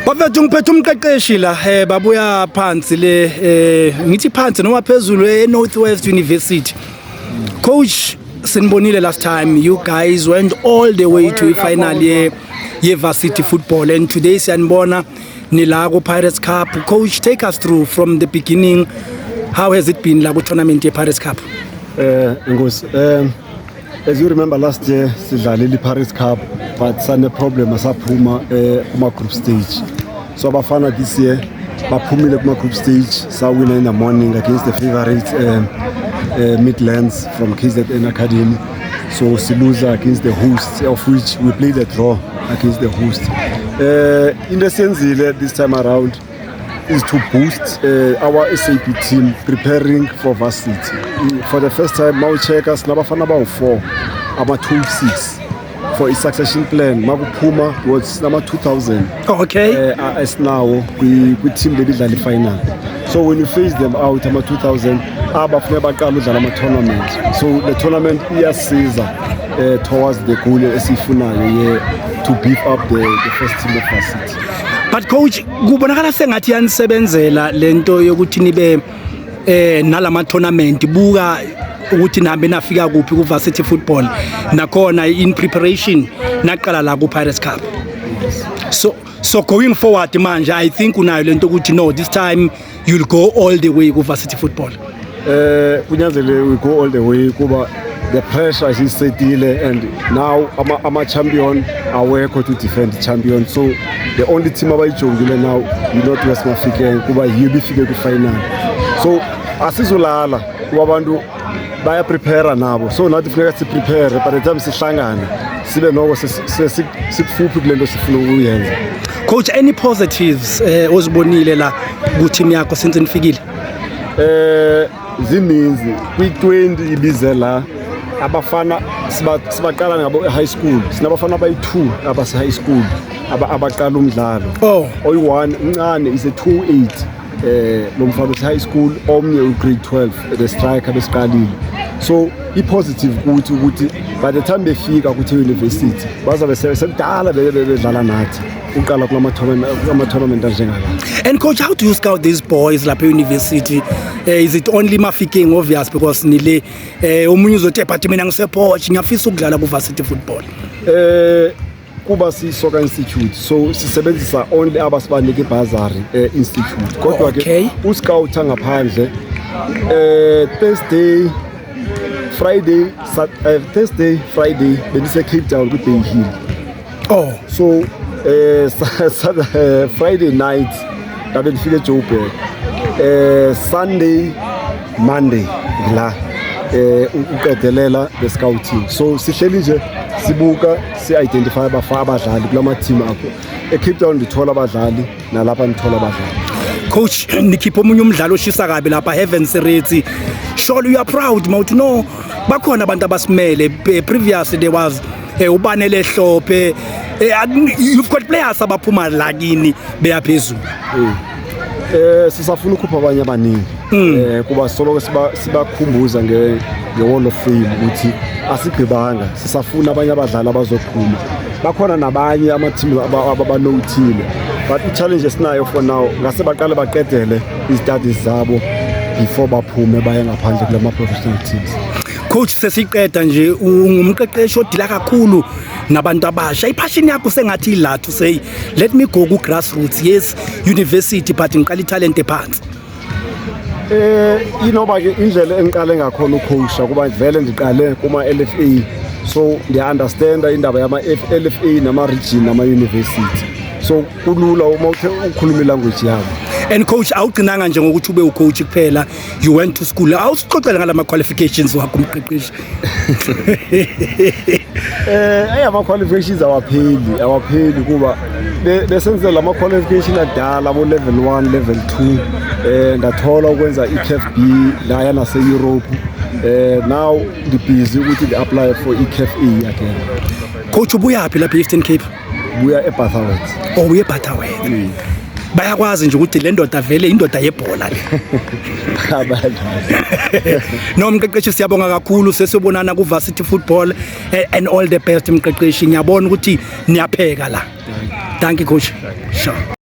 Bafethu ngiphethe umqeqeshi la babuya phansi le ngithi phansi noma phezulu eNorthwest University. Coach, sinibonile last time you guys went all the way to final ye varsity football, and today siyanibona nila ku Pirates Cup. Coach, take us through from the beginning. How has it been la ku tournament ye Pirates Cup? As you remember last year, sidlalile Pirates Cup, but sane problem asaphuma kuma group stage. So Bafana this year baphumile kuma group stage, sawina in the morning against the favorite Midlands from KZN Academy. So Siluza against the host, of which we played a draw against the host. In the sense this time around is to boost our SAP team preparing for varsity. For the first time, now checkers nabafana about 4, about 2-6 for a succession plan. Magupuma was number 2000. Oh, okay. As now we team the final. So when you face them out, about 2000, tournament. So the tournament iyasiza towards the goal esifunayo to beef up the first team of varsity. But coach, kubonakala sengathi yanisebenzela lento yokuthi nibe nalama tournament buka ukuthi nabe nafika kuphi ku varsity football nakhona in preparation naqala la ku Pirates Cup. So going forward manje I think unayo lento ukuthi no, this time you'll go all the way ku varsity football. Kunyanzele we go all the way kuba the pressure is setile, and now I'm a champion aware to defend the champion. So the only team abayijongile now Northwest Mafikeng kuba yiyo bifike ku final. So asizolala kwabantu baya prepare nabo, so nathi kufuneka si prepare by the time sihlangana sibe noko sikufuphi kulento sifuna ukuyenza. Coach, any positives ozibonile la ku team yakho since nifikile? Zininzi kwi-20 ibize la abafana sibaqala ngabo high school, sinabafana abayi2 abase high school abaqala umdlalo. Oyi1 uncane is a 2-8 lo mfana high school, omnye ugrade 12 the striker besiqalile. So i-positive ukuthi by the time befika ku university bazabe sebedala bedlala nathi uqala kulama tournament njengala. And coach, how do you scout these boys lapha university? Is it only Mafikeng obvious because nile omunye uzothi but mina ngisepoch ngiyafisa ukudlala ku varsity football? Kuba si-soccer institute, so sisebenzisa only abasibanike bursary institute. Kodwa ke uscout ngaphandle Thursday Friday benise Cape Town ku Bay Hill. So Friday night ngabe ndifike Joburg. Sunday Monday la uqedelela the scouting. So sihleli nje sibuka si-identify abadlali kulama team akho. Cape Town ndithola abadlali nalapha ndithola abadlali. Coach, nikhipha omunye umdlalo oshisa kabi lapha Heaven Seretse. Surely you are proud mawuthi no bakhona abantu abasimele. Previously there was ubanele Hlophe. You've got players abaphuma la kini beya phezulu. Sisafuna ukukhupha abanye abaningi kuba soloko sibakhumbuza nge-Wall of Fame ukuthi asigqibanga, sisafuna abanye abadlali abazophuma. Bakhona nabanye ama-team abanothile, but i-challenge esinayo for now ngase baqale baqedele i-studies zabo before baphume baye ngaphandle kulama professional teams. Coach, sesiqeda nje ungumqeqeshi odila kakhulu nabantu abasha. Ipassion yakho sengathi la to say let me go ku grassroots. Yes, university but ngiqala italent ephansi. Inoba ke indlela engiqale ngakhona ucoacha kuba vele ndiqale kuma LFA, so ndiya understand indaba yama LFA nama region nama university, so kulula uma ukhuluma language yabo. And coach, awugcinanga nje ngokuthi ube ucoach kuphela, you went to school. Awusixoxela ngalama qualifications wakho umqeqeshi. Ama qualifications awapheli kuba besenze lama qualification adala abo level 1 level 2 ndathola ukwenza iCAF B la yana se Europe. Now busy ukuthi apply for iCAF A again. Coach, ubuya phi lapha Eastern Cape? Buya eBatterworth. Uye eBatterworth. Bayakwazi nje ukuthi le ndoda vele indoda yebhola le. No mqeqeshi, siyabonga kakhulu sesibonana ku varsity football and all the best mqeqeshi. Ngiyabona ukuthi niyapheka la. Thank you coach. Sure.